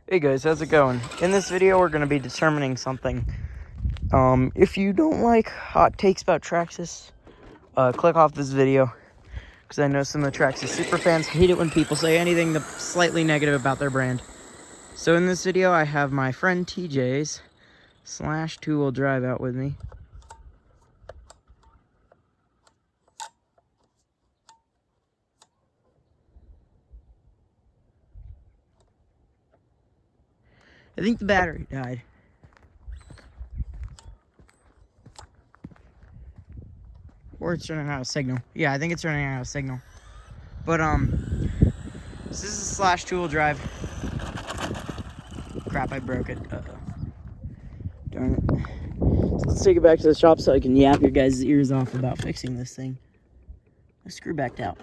Hey guys, how's it going? In this video, we're going to be determining something. If you don't like hot takes about Traxxas, click off this video, because I know some of the Traxxas super fans hate it when people say anything slightly negative about their brand. So in this video, I have my friend TJ's Slash two-wheel drive out with me. I think the battery died. Or it's running out of signal. Yeah, I think it's running out of signal. But, this is a Slash two-wheel drive. Crap, I broke it. Uh-oh. Darn it. So let's take it back to the shop so I can yap your guys' ears off about fixing this thing. The screw backed out.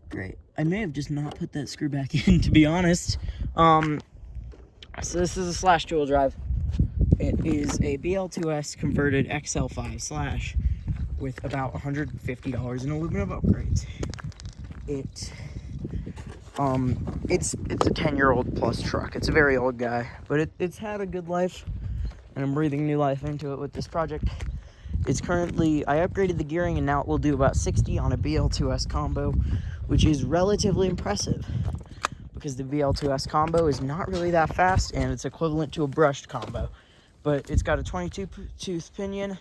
Great. I may have just not put that screw back in, to be honest. So this is a Slash two-wheel drive. It is a BL2S converted XL5 Slash with about $150 in aluminum upgrades. It's a 10-year-old plus truck. It's a very old guy, but it's had a good life, and I'm breathing new life into it with this project. It's currently, I upgraded the gearing, and now it will do about 60 on a BL2S combo, which is relatively impressive, because the BL2S combo is not really that fast, and it's equivalent to a brushed combo. But it's got a 22-tooth pinion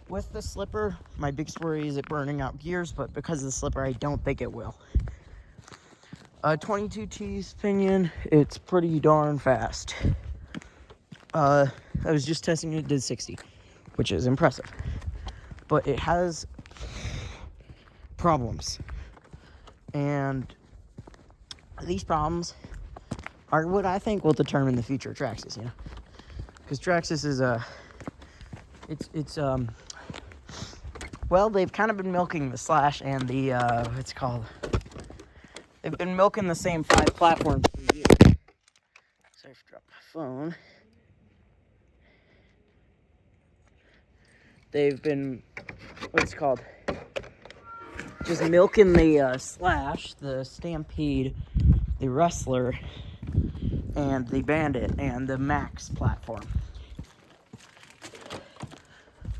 with the slipper. My biggest worry is it burning out gears, but because of the slipper, I don't think it will. 22-tooth pinion, it's pretty darn fast. I was just testing it, did 60, which is impressive. But it has problems. And these problems are what I think will determine the future of Traxxas, you know? Because Traxxas is well, they've kind of been milking the Slash and the, what's it called? They've been milking the same 5 platforms for years. Sorry for dropping my phone. They've been, what's it called? Just milking the Slash, the Stampede, the Wrestler, and the Bandit, and the Max platform.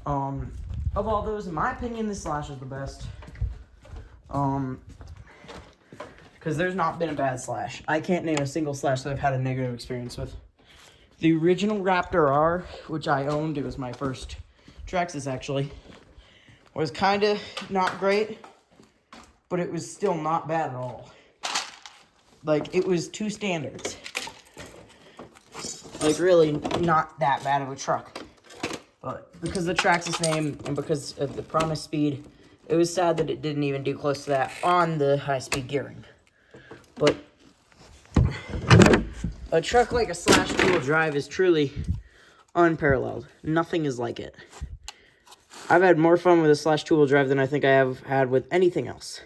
Of all those, in my opinion, the Slash is the best. Because there's not been a bad Slash. I can't name a single Slash that I've had a negative experience with. The original Raptor R, which I owned, it was my first Traxxas actually, was kind of not great, but it was still not bad at all. Like, it was 2 standards. Like, really not that bad of a truck. But because of the Traxxas name and because of the promised speed, it was sad that it didn't even do close to that on the high-speed gearing. But a truck like a Slash two-wheel drive is truly unparalleled. Nothing is like it. I've had more fun with a Slash two-wheel drive than I think I have had with anything else.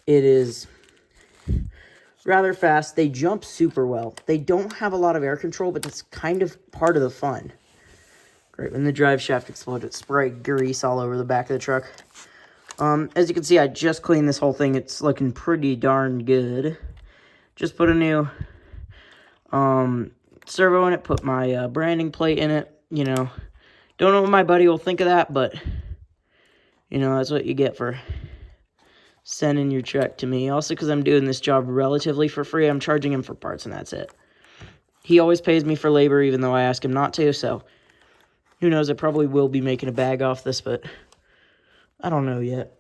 It is rather fast. They jump super well. They don't have a lot of air control, but that's kind of part of the fun. Right when the drive shaft exploded, spray grease all over the back of the truck. As you can see, I just cleaned this whole thing. It's looking pretty darn good. Just put a new servo in it, put my branding plate in it, you know. Don't know what my buddy will think of that, but, you know, that's what you get for sending your truck to me. Also, because I'm doing this job relatively for free, I'm charging him for parts, and that's it. He always pays me for labor, even though I ask him not to, so who knows, I probably will be making a bag off this, but I don't know yet.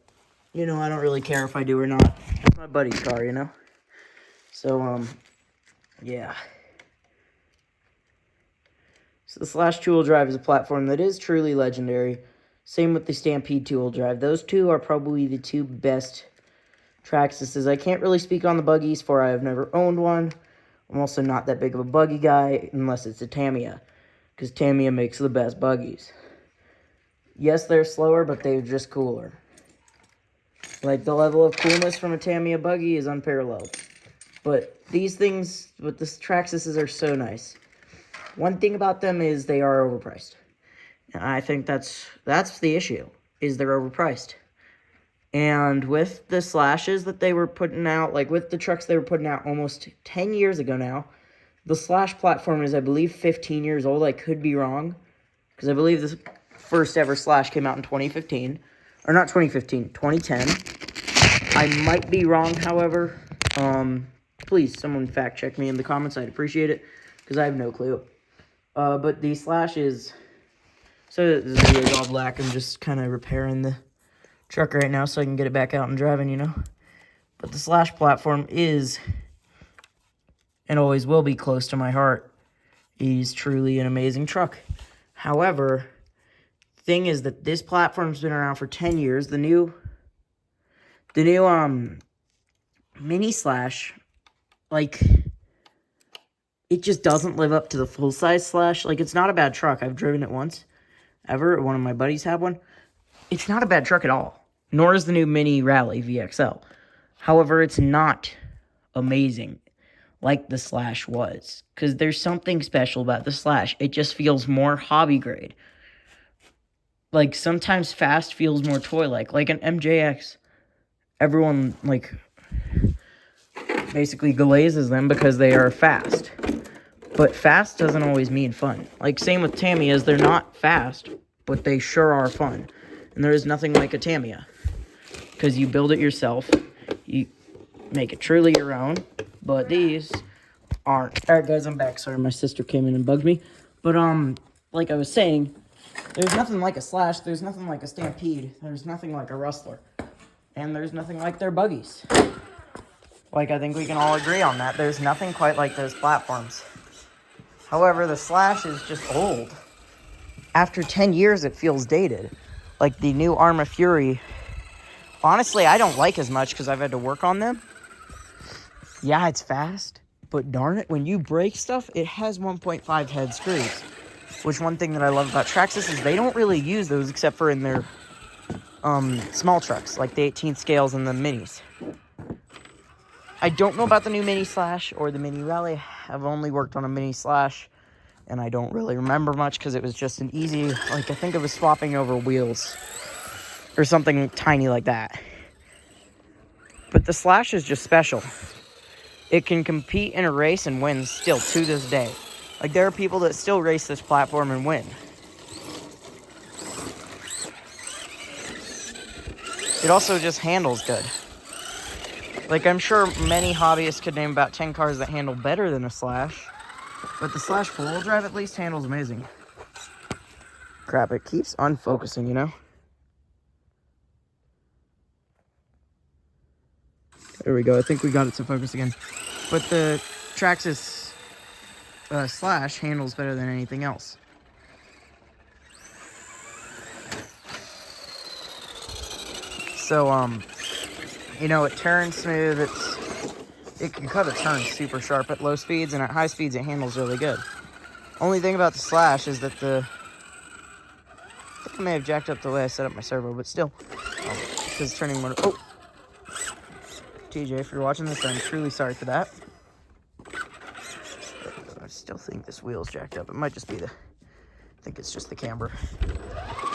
You know, I don't really care if I do or not. It's my buddy's car, you know? So, yeah. So the Slash two-wheel drive is a platform that is truly legendary. Same with the Stampede two-wheel drive. Those two are probably the 2 best Traxxases. I can't really speak on the buggies, for I have never owned one. I'm also not that big of a buggy guy, unless it's a Tamiya, because Tamiya makes the best buggies. Yes, they're slower, but they're just cooler. Like, the level of coolness from a Tamiya buggy is unparalleled. But these things, with the Traxxases, are so nice. One thing about them is they are overpriced. And I think that's the issue, is they're overpriced. And with the Slashes that they were putting out, like with the trucks they were putting out almost 10 years ago now, the Slash platform is, I believe, 15 years old. I could be wrong, because I believe the first ever Slash came out in 2015. Or not 2015, 2010. I might be wrong, however. Please, someone fact check me in the comments. I'd appreciate it, because I have no clue. But the Slash is... So this video is all black. I'm just kind of repairing the truck right now so I can get it back out and driving, you know. But the Slash platform is, and always will be, close to my heart. He's truly an amazing truck. However, thing is that this platform's been around for 10 years. The new Mini Slash, like, it just doesn't live up to the full-size Slash. Like, it's not a bad truck. I've driven it once, ever. One of my buddies had one. It's not a bad truck at all. Nor is the new Mini Rally VXL. However, it's not amazing like the Slash was. Because there's something special about the Slash. It just feels more hobby grade. Like, sometimes fast feels more toy-like. Like an MJX. Everyone, like, basically glazes them because they are fast. But fast doesn't always mean fun. Like, same with Tamias. They're not fast, but they sure are fun. And there is nothing like a Tamiya. Because you build it yourself. You make it truly your own. But these aren't. Alright, guys, I'm back. Sorry, my sister came in and bugged me. But, like I was saying, there's nothing like a Slash. There's nothing like a Stampede. There's nothing like a Rustler. And there's nothing like their buggies. Like, I think we can all agree on that. There's nothing quite like those platforms. However, the Slash is just old. After 10 years, it feels dated. Like, the new Arma Fury, honestly, I don't like as much because I've had to work on them. Yeah, it's fast, but darn it, when you break stuff, it has 1.5 head screws. Which, one thing that I love about Traxxas is they don't really use those except for in their small trucks, like the 18th scales and the minis. I don't know about the new Mini Slash or the Mini Rally. I've only worked on a Mini Slash, and I don't really remember much because it was just an easy, like, I think it was swapping over wheels or something tiny like that. But the Slash is just special. It can compete in a race and win still to this day. Like, there are people that still race this platform and win. It also just handles good. Like, I'm sure many hobbyists could name about 10 cars that handle better than a Slash. But the Slash 4-wheel drive at least handles amazing. Crap, it keeps unfocusing, you know? There we go. I think we got it to focus again. But the Traxxas Slash handles better than anything else. So, you know, it turns smooth. It can cut a turn super sharp at low speeds, and at high speeds it handles really good. Only thing about the Slash is that I think I may have jacked up the way I set up my servo, but still, because turning motor. Oh, TJ, if you're watching this, I'm truly sorry for that. I still think this wheel's jacked up. It might just be I think it's just the camber.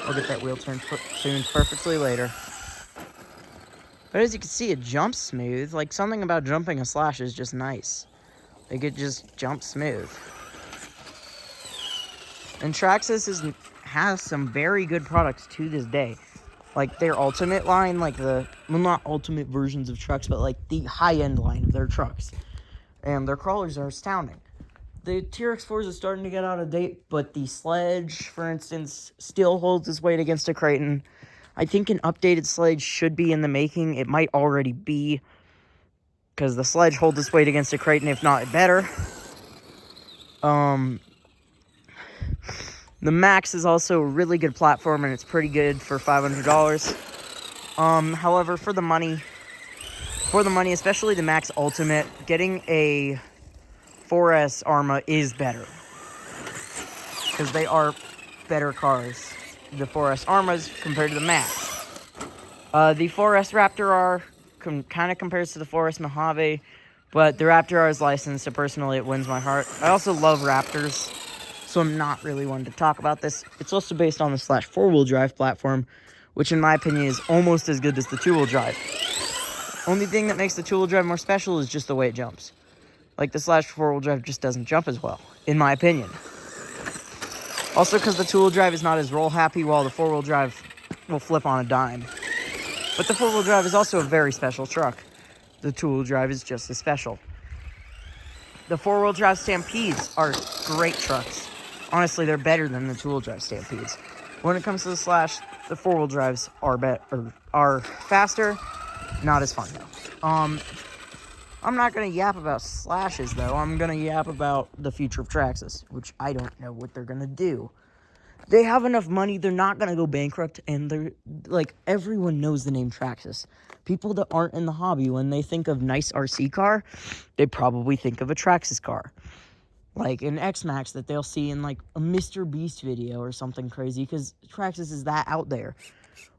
I'll get that wheel tuned perfectly later. But as you can see, it jumps smooth. Like, something about jumping a Slash is just nice. Like, it just jumps smooth. And Traxxas has some very good products to this day. Like, their ultimate line, like well, not ultimate versions of trucks, but like the high-end line of their trucks. And their crawlers are astounding. The TRX4s are starting to get out of date, but the Sledge, for instance, still holds its weight against a Kraton. I think an updated Sledge should be in the making. It might already be, because the Sledge holds its weight against a Kraton, if not better. The Max is also a really good platform, and it's pretty good for $500. However, for the money, especially the Max Ultimate, getting a 4S Arma is better, because they are better cars. The 4S Armas compared to the Max. The 4S Raptor R kind of compares to the 4S Mojave, but the Raptor R is licensed, so personally it wins my heart. I also love Raptors, so I'm not really one to talk about this. It's also based on the Slash 4-wheel drive platform, which in my opinion is almost as good as the two-wheel drive. Only thing that makes the two-wheel drive more special is just the way it jumps. Like, the Slash four-wheel drive just doesn't jump as well, in my opinion. Also, because the two-wheel drive is not as roll-happy, while the four-wheel drive will flip on a dime. But the four-wheel drive is also a very special truck. The two-wheel drive is just as special. The four-wheel drive Stampedes are great trucks. Honestly, they're better than the two-wheel drive Stampedes. When it comes to the Slash, the four-wheel drives are faster, not as fun though. I'm not gonna yap about Slashes though. I'm gonna yap about the future of Traxxas, which I don't know what they're gonna do. They have enough money, they're not gonna go bankrupt, and they're like, everyone knows the name Traxxas. People that aren't in the hobby, when they think of nice RC car, they probably think of a Traxxas car. Like an X-Max that they'll see in like a Mr. Beast video or something crazy, because Traxxas is that out there.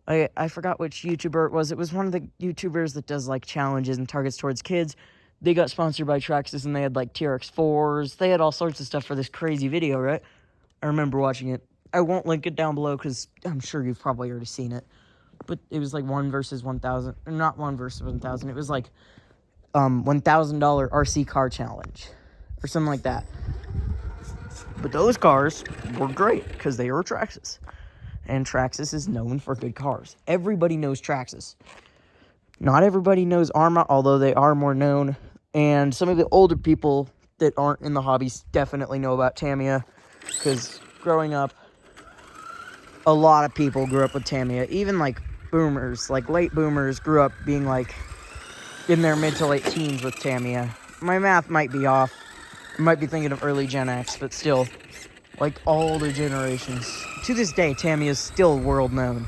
I forgot which YouTuber it was. It was one of the YouTubers that does like challenges and targets towards kids. They got sponsored by Traxxas and they had like TRX4s. They had all sorts of stuff for this crazy video, right? I remember watching it. I won't link it down below because I'm sure you've probably already seen it. But it was like 1 versus 1,000. Not 1 versus 1,000. It was like $1,000 RC car challenge or something like that. But those cars were great because they were Traxxas. And Traxxas is known for good cars. Everybody knows Traxxas. Not everybody knows Arma, although they are more known. And some of the older people that aren't in the hobbies definitely know about Tamiya. Because growing up, a lot of people grew up with Tamiya. Even like boomers, like late boomers, grew up being like in their mid to late teens with Tamiya. My math might be off. I might be thinking of early Gen X, but still, like all the generations. To this day, Tamiya is still world known.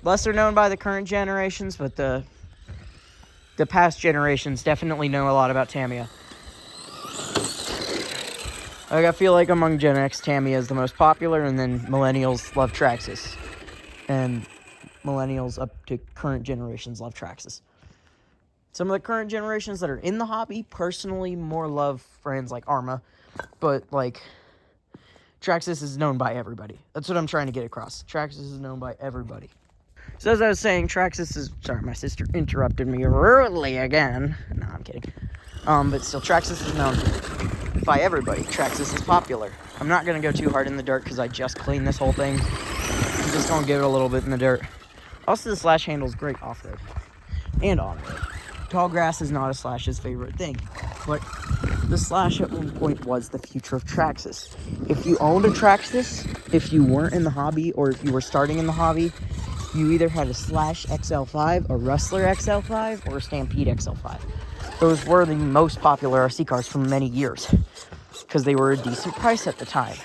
Lesser known by the current generations, but the past generations definitely know a lot about Tamiya. Like, I feel like among Gen X, Tamiya is the most popular, and then millennials love Traxxas. And millennials up to current generations love Traxxas. Some of the current generations that are in the hobby personally more love brands like Arma, but like Traxxas is known by everybody. That's what I'm trying to get across. Traxxas is known by everybody. So as I was saying, Traxxas is... Sorry, my sister interrupted me rudely again. No, I'm kidding. But still, Traxxas is known by everybody. Traxxas is popular. I'm not going to go too hard in the dirt because I just cleaned this whole thing. I'm just going to give it a little bit in the dirt. Also, the Slash handle is great off-road and on-road. Tall grass is not a Slash's favorite thing, but the Slash at one point was the future of Traxxas. If you owned a Traxxas, if you weren't in the hobby, or if you were starting in the hobby, you either had a Slash XL5, a Rustler XL5, or a Stampede XL5. Those were the most popular RC cars for many years, because they were a decent price at the time.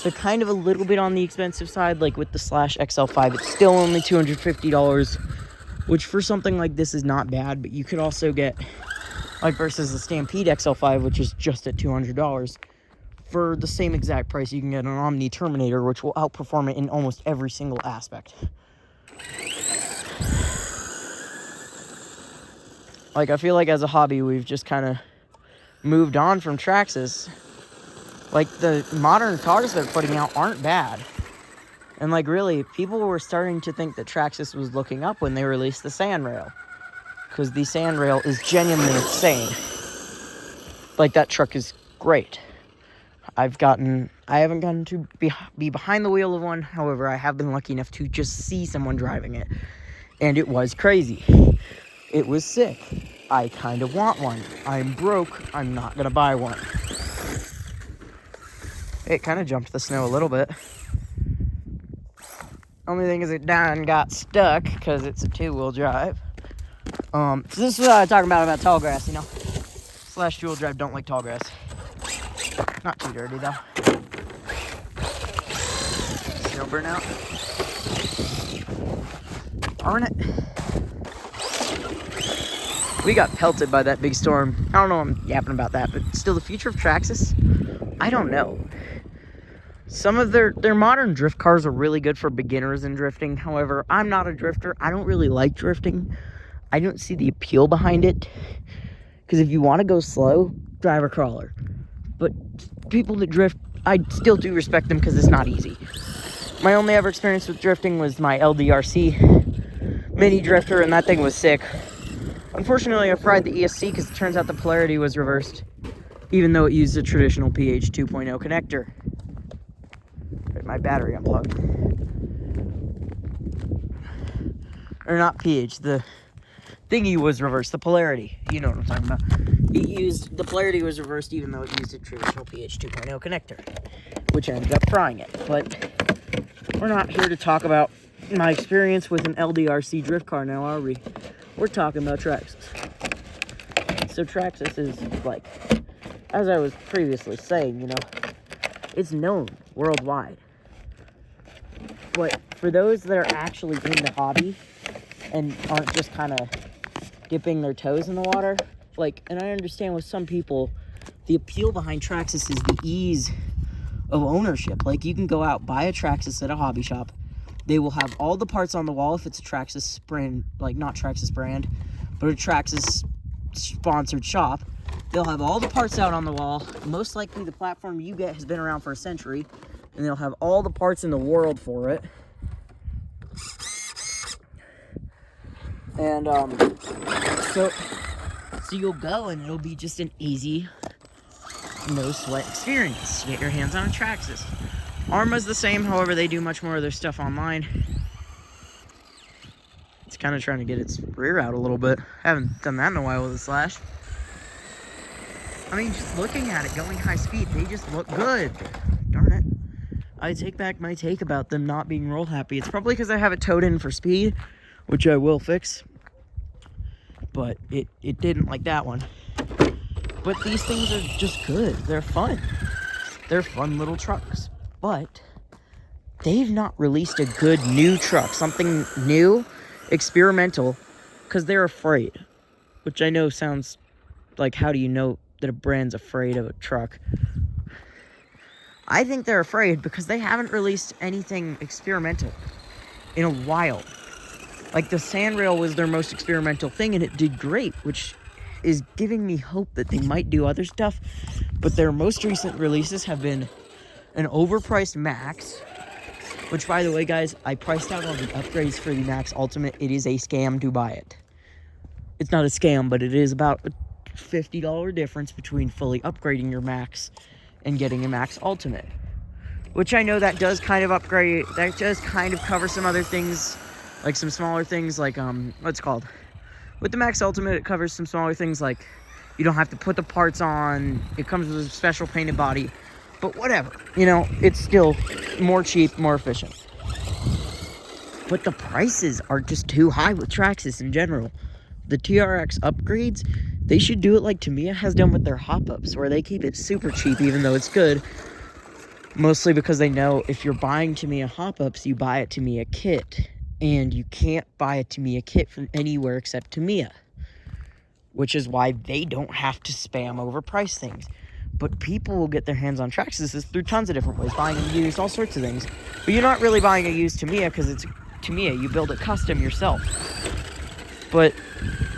They're kind of a little bit on the expensive side, like with the Slash XL5, it's still only $250, which for something like this is not bad, but you could also get, like versus the Stampede XL5, which is just at $200. For the same exact price, you can get an Omni Terminator, which will outperform it in almost every single aspect. Like, I feel like as a hobby, we've just kind of moved on from Traxxas. Like, the modern cars they're putting out aren't bad. And, like, really, people were starting to think that Traxxas was looking up when they released the Sandrail. Because the Sandrail is genuinely insane. Like, that truck is great. I haven't gotten to be behind the wheel of one. However, I have been lucky enough to just see someone driving it. And it was crazy. It was sick. I kind of want one. I'm broke. I'm not going to buy one. It kind of jumped the snow a little bit. Only thing is it done got stuck because it's a two-wheel drive. So this is what I was talking about tall grass, you know. Slash two-wheel drive don't like tall grass. Not too dirty, though. Snow burnout. Darn it. We got pelted by that big storm. I don't know I'm yapping about that, but still, the future of Traxxas? I don't know. Some of their modern drift cars are really good for beginners in drifting. However, I'm not a drifter. I don't really like drifting. I don't see the appeal behind it. Because if you want to go slow, drive a crawler. But people that drift, I still do respect them because it's not easy. My only ever experience with drifting was my LDRC mini drifter, and that thing was sick. Unfortunately, I fried the ESC because it turns out the polarity was reversed, even though it used a traditional pH 2.0 connector. Right, my battery unplugged. Or not pH, the thingy was reversed, the polarity. You know what I'm talking about. The polarity was reversed even though it used a traditional pH 2.0 connector, which ended up frying it. But we're not here to talk about my experience with an LDRC drift car now, are we? We're talking about Traxxas. So Traxxas is, like, as I was previously saying, you know, it's known worldwide. But for those that are actually in the hobby and aren't just kind of dipping their toes in the water, like, and I understand with some people, the appeal behind Traxxas is the ease of ownership. Like, you can go out, buy a Traxxas at a hobby shop. They will have all the parts on the wall if it's a Traxxas brand, like not Traxxas brand, but a Traxxas sponsored shop. They'll have all the parts out on the wall. Most likely the platform you get has been around for a century, and they'll have all the parts in the world for it. And so you'll go and it'll be just an easy, no sweat experience. You get your hands on a Traxxas. Arma's the same, however they do much more of their stuff online. It's kind of trying to get its rear out a little bit. Haven't done that in a while with the Slash. I mean, just looking at it, going high speed, they just look good. Darn it. I take back my take about them not being roll happy. It's probably because I have it towed in for speed, which I will fix. But it didn't like that one. But these things are just good. They're fun. They're fun little trucks. But they've not released a good new truck, something new, experimental, because they're afraid. Which I know sounds like, how do you know that a brand's afraid of a truck? I think they're afraid because they haven't released anything experimental in a while. Like, the Sandrail was their most experimental thing, and it did great, which is giving me hope that they might do other stuff. But their most recent releases have been an overpriced Max, which, by the way, guys, I priced out all the upgrades for the Max Ultimate. It is a scam to buy it. It's not a scam, but it is about a $50 difference between fully upgrading your Max and getting a Max Ultimate. Which I know that does kind of upgrade, that does kind of cover some other things, like some smaller things, like, what's it called? With the Max Ultimate, it covers some smaller things, like you don't have to put the parts on, it comes with a special painted body, but whatever, you know, it's still more cheap, more efficient. But the prices are just too high with Traxxas in general. The TRX upgrades, they should do it like Tamiya has done with their hop-ups, where they keep it super cheap even though it's good. Mostly because they know if you're buying Tamiya hop-ups, you buy a Tamiya kit. And you can't buy a Tamiya kit from anywhere except Tamiya. Which is why they don't have to spam overpriced things. But people will get their hands on Traxxas through tons of different ways. Buying them used, all sorts of things. But you're not really buying a used Tamiya because it's Tamiya. You build it custom yourself. But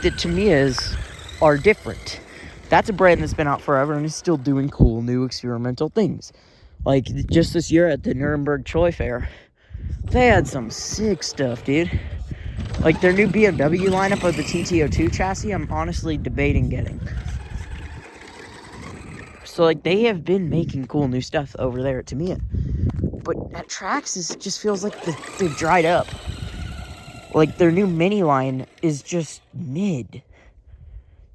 the Tamiyas are different. That's a brand that's been out forever and is still doing cool, new, experimental things. Like, just this year at the Nuremberg Toy Fair, they had some sick stuff, dude. Like, their new BMW lineup of the TT02 chassis, I'm honestly debating getting. So, like, they have been making cool new stuff over there at Tamiya. But at Traxxas, it just feels like they've dried up. Like, their new mini line is just mid.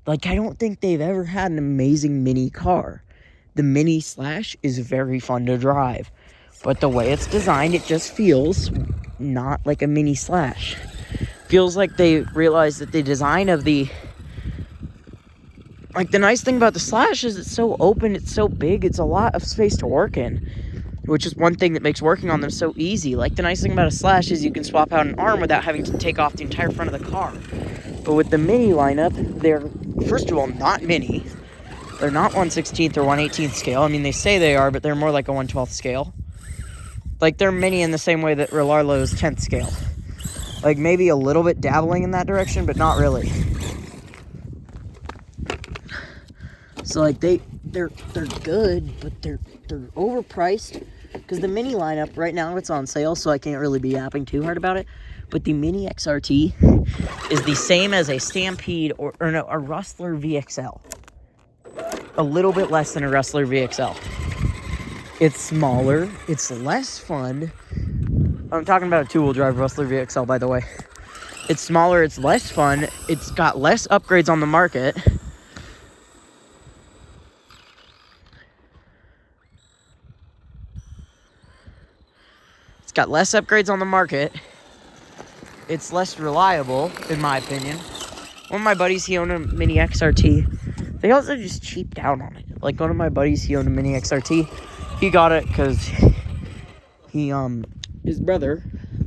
Like, I don't think they've ever had an amazing mini car. The Mini Slash is very fun to drive. But the way it's designed, it just feels not like a Mini Slash. Feels like they realized that the design of the... Like, the nice thing about the Slash is it's so open, it's so big, it's a lot of space to work in. Which is one thing that makes working on them so easy. Like, the nice thing about a Slash is you can swap out an arm without having to take off the entire front of the car. But with the Mini lineup, they're, first of all, not mini. They're not 1/16th or 1/18th scale. I mean, they say they are, but they're more like a 1/12th scale. Like, they're mini in the same way that Relarlo's 10th scale. Like, maybe a little bit dabbling in that direction, but not really. So, like, they're good, but they're overpriced. because the Mini lineup, right now it's on sale, so I can't really be yapping too hard about it. But the Mini XRT is the same as a Stampede or no, a Rustler VXL. A little bit less than a Rustler VXL. It's smaller. It's less fun. I'm talking about a two-wheel drive Rustler VXL, by the way. It's smaller. It's less fun. It's got less upgrades on the market. It's got less upgrades on the market. It's less reliable, in my opinion. One of my buddies, he owned a Mini XRT. They also just cheaped out on it. Like, one of my buddies, he owned a Mini XRT. He got it because his brother,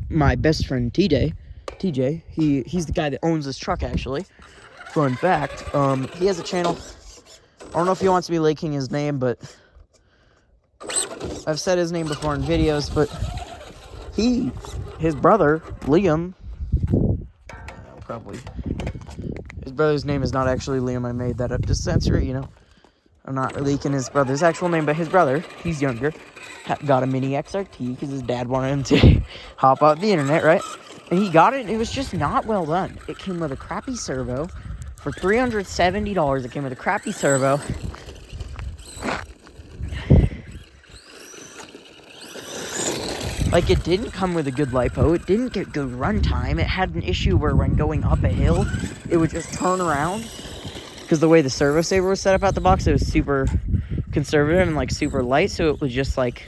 my best friend TJ, he's the guy that owns this truck, actually. Fun fact, he has a channel. I don't know if he wants me linking his name, but I've said his name before in videos, but his brother, Liam, probably, his brother's name is not actually Liam, I made that up to censor it, you know. I'm not leaking his brother's actual name, but his brother, he's younger, got a Mini XRT because his dad wanted him to hop out the internet, right? And he got it, and it was just not well done. It came with a crappy servo. For $370, it came with a crappy servo. Like, it didn't come with a good LiPo. It didn't get good runtime. It had an issue where when going up a hill, it would just turn around. Because the way the servo saver was set up out the box, it was super conservative and, like, super light. So it was just, like,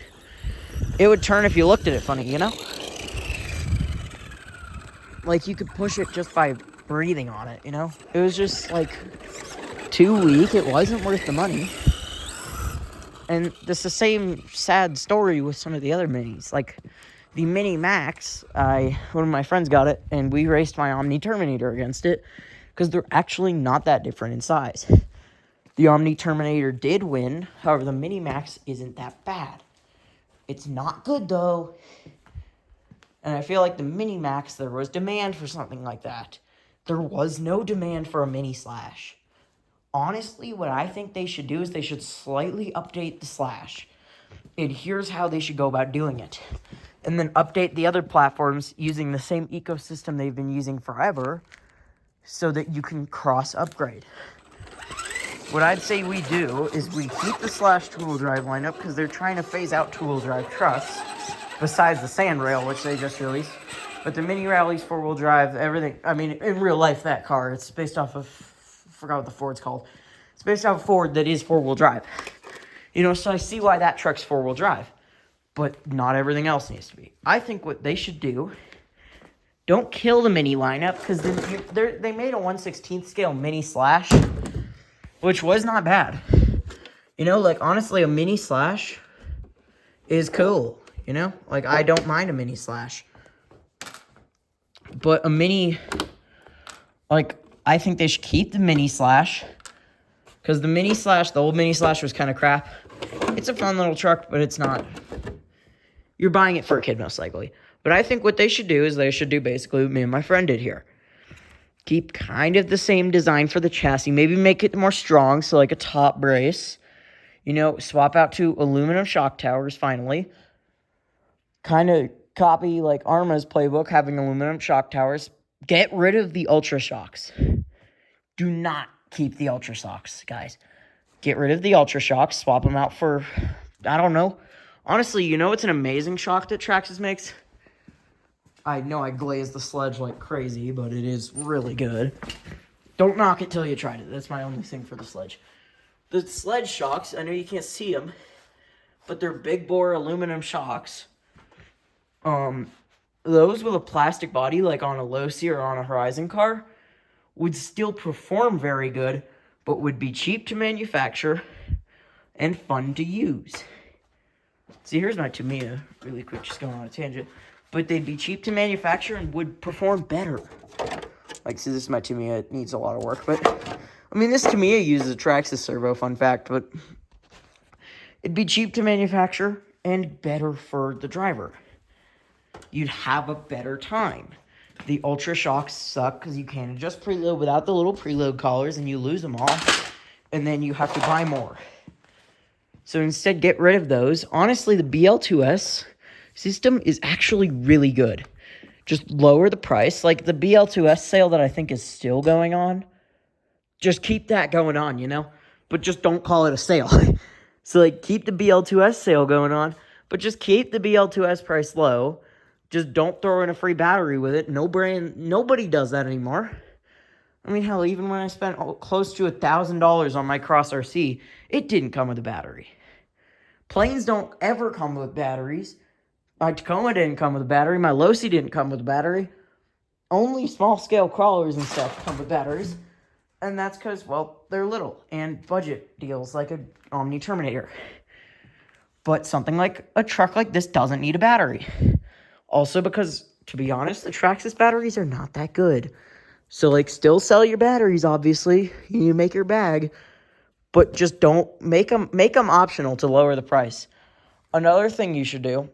it would turn if you looked at it funny, you know? Like, you could push it just by breathing on it, you know? It was just, like, too weak. It wasn't worth the money. And it's the same sad story with some of the other Minis. Like, the Mini Max, one of my friends got it, and we raced my Omni Terminator against it, because they're actually not that different in size. The Omni Terminator did win, however, the Mini Max isn't that bad. It's not good, though. And I feel like the Mini Max, there was demand for something like that. There was no demand for a Mini Slash. Honestly, what I think they should do is they should slightly update the Slash. And here's how they should go about doing it. And then update the other platforms using the same ecosystem they've been using forever so that you can cross-upgrade. What I'd say we do is we keep the Slash two-wheel drive lineup because they're trying to phase out two-wheel drive trucks besides the Sand Rail, which they just released. But the Mini Rally's four-wheel drive, everything. I mean, in real life, that car, it's based off of, I forgot what the Ford's called. It's based off a Ford that is four-wheel drive. You know, so I see why that truck's four-wheel drive. But not everything else needs to be. I think what they should do, don't kill the Mini lineup, because they made a 1/16 scale Mini Slash, which was not bad. You know, like, honestly, a Mini Slash is cool, you know? Like, I don't mind a Mini Slash. But a Mini, like, I think they should keep the Mini Slash, because the Mini Slash, the old Mini Slash was kind of crap. It's a fun little truck, but it's not, you're buying it for a kid most likely. But I think what they should do is they should do basically what me and my friend did here. Keep kind of the same design for the chassis. Maybe make it more strong, so like a top brace. You know, swap out to aluminum shock towers finally. Kind of copy like Arma's playbook, having aluminum shock towers. Get rid of the Ultra Shocks. Do not keep the Ultra Shocks, guys. Get rid of the Ultra Shocks. Swap them out for, I don't know. Honestly, you know it's an amazing shock that Traxxas makes? I know I glazed the Sledge like crazy, but it is really good. Don't knock it till you tried it. That's my only thing for the Sledge. The Sledge shocks, I know you can't see them, but they're big bore aluminum shocks. Those with a plastic body, like on a Losi or on a Horizon car, would still perform very good, but would be cheap to manufacture and fun to use. See, here's my Tamiya, really quick, just going on a tangent. But they'd be cheap to manufacture and would perform better. Like, see, this is my Tamiya. It needs a lot of work, but I mean, this Tamiya uses a Traxxas servo, fun fact, but it'd be cheap to manufacture and better for the driver. You'd have a better time. The Ultra Shocks suck because you can't adjust preload without the little preload collars and you lose them all. And then you have to buy more. So instead, get rid of those. Honestly, the BL2S system is actually really good. Just lower the price. Like the BL2S sale that I think is still going on. Just keep that going on, you know? But just don't call it a sale. So, like, keep the BL2S sale going on, but just keep the BL2S price low. Just don't throw in a free battery with it. Nobody does that anymore. I mean, hell, even when I spent close to $1,000 on my Cross RC, it didn't come with a battery. Planes don't ever come with batteries. My Tacoma didn't come with a battery. My Losi didn't come with a battery. Only small-scale crawlers and stuff come with batteries. And that's because, well, they're little and budget deals like a Omni Terminator. But something like a truck like this doesn't need a battery. Also because, to be honest, the Traxxas batteries are not that good. So, like, still sell your batteries, obviously. You make your bag. But just don't make them optional to lower the price. Another thing you should do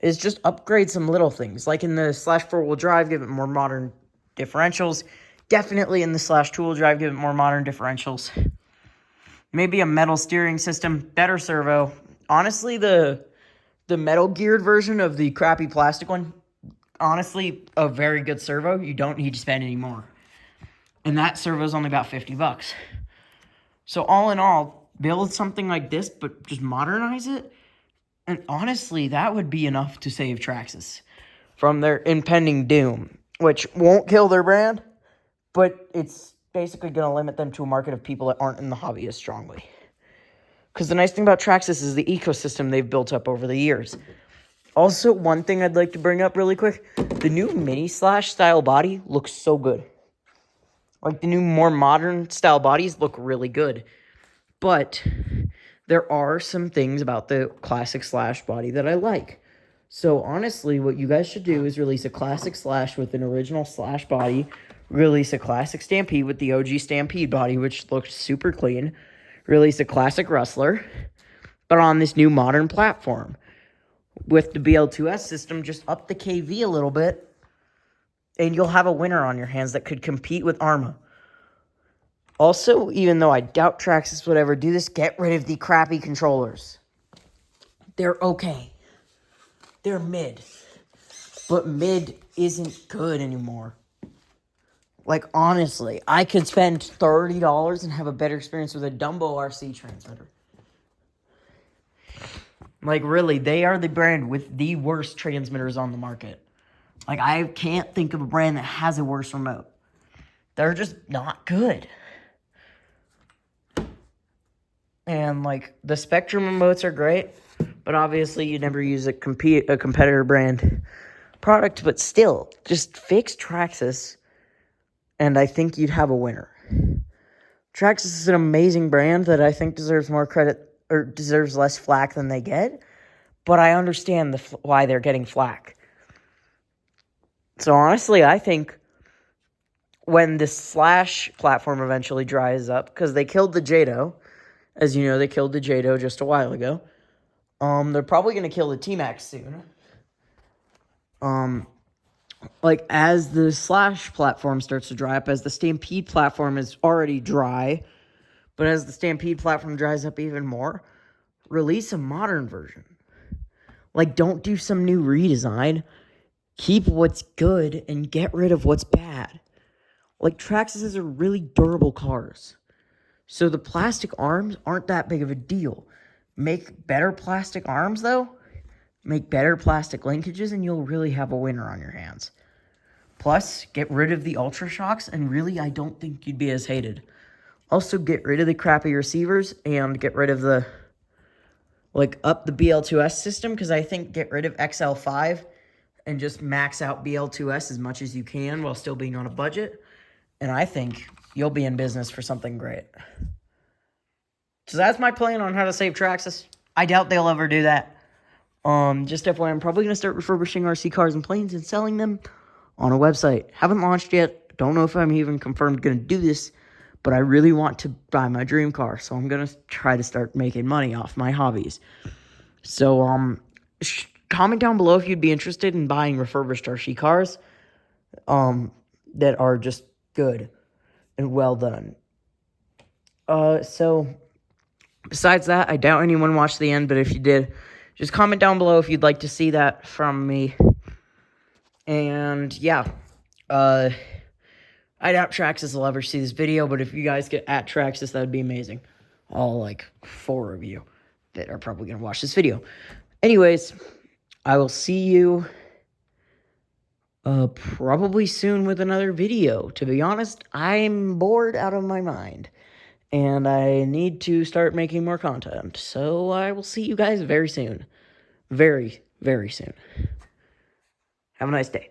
is just upgrade some little things. Like in the Slash 4-wheel drive, give it more modern differentials. Definitely in the Slash 2-wheel drive, give it more modern differentials. Maybe a metal steering system, better servo. Honestly, the metal geared version of the crappy plastic one, honestly, a very good servo. You don't need to spend any more. And that servo is only about $50. So all in all, build something like this, but just modernize it. And honestly, that would be enough to save Traxxas from their impending doom, which won't kill their brand, but it's basically going to limit them to a market of people that aren't in the hobby as strongly. Because the nice thing about Traxxas is the ecosystem they've built up over the years. Also, one thing I'd like to bring up really quick, the new Mini Slash style body looks so good. Like, the new more modern style bodies look really good. But there are some things about the classic Slash body that I like. So, honestly, what you guys should do is release a classic Slash with an original Slash body, release a classic Stampede with the OG Stampede body, which looked super clean, release a classic Rustler, but on this new modern platform. With the BL2S system, just up the KV a little bit, and you'll have a winner on your hands that could compete with Arrma. Also, even though I doubt Traxxas would ever do this, get rid of the crappy controllers. They're okay. They're mid. But mid isn't good anymore. Like, honestly, I could spend $30 and have a better experience with a Dumbo RC transmitter. Like, really, they are the brand with the worst transmitters on the market. Like, I can't think of a brand that has a worse remote. They're just not good. And, like, the Spectrum remotes are great, but obviously you never use a competitor brand product. But still, just fix Traxxas, and I think you'd have a winner. Traxxas is an amazing brand that I think deserves more credit, or deserves less flack than they get, but I understand why they're getting flack. So honestly, I think when the Slash platform eventually dries up, because they killed the Jado, as you know, they killed the Jado just a while ago. They're probably going to kill the T-Max soon. Like, as the Slash platform starts to dry up, as the Stampede platform is already dry, but as the Stampede platform dries up even more, release a modern version. Like, don't do some new redesign. Keep what's good and get rid of what's bad. Like, Traxxas are really durable cars. So the plastic arms aren't that big of a deal. Make better plastic arms, though. Make better plastic linkages, and you'll really have a winner on your hands. Plus, get rid of the Ultra Shocks, and really, I don't think you'd be as hated. Also, get rid of the crappy receivers, and get rid of the, like, up the BL2S system, because I think get rid of XL5, and just max out BL2S as much as you can, while still being on a budget. And I think you'll be in business for something great. So that's my plan on how to save Traxxas. I doubt they'll ever do that. Just FYI, I'm probably going to start refurbishing RC cars and planes and selling them on a website. Haven't launched yet. Don't know if I'm even confirmed going to do this, but I really want to buy my dream car, so I'm going to try to start making money off my hobbies. So, comment down below if you'd be interested in buying refurbished RC cars, that are just good and well done. So, Besides that, I doubt anyone watched the end, but if you did, just comment down below if you'd like to see that from me. And yeah, I doubt Traxxas will ever see this video, but if you guys get at Traxxas, that would be amazing. All, like, 4 of you that are probably going to watch this video. Anyways, I will see you probably soon with another video. To be honest, I'm bored out of my mind, and I need to start making more content. So I will see you guys very soon. Very, very soon. Have a nice day.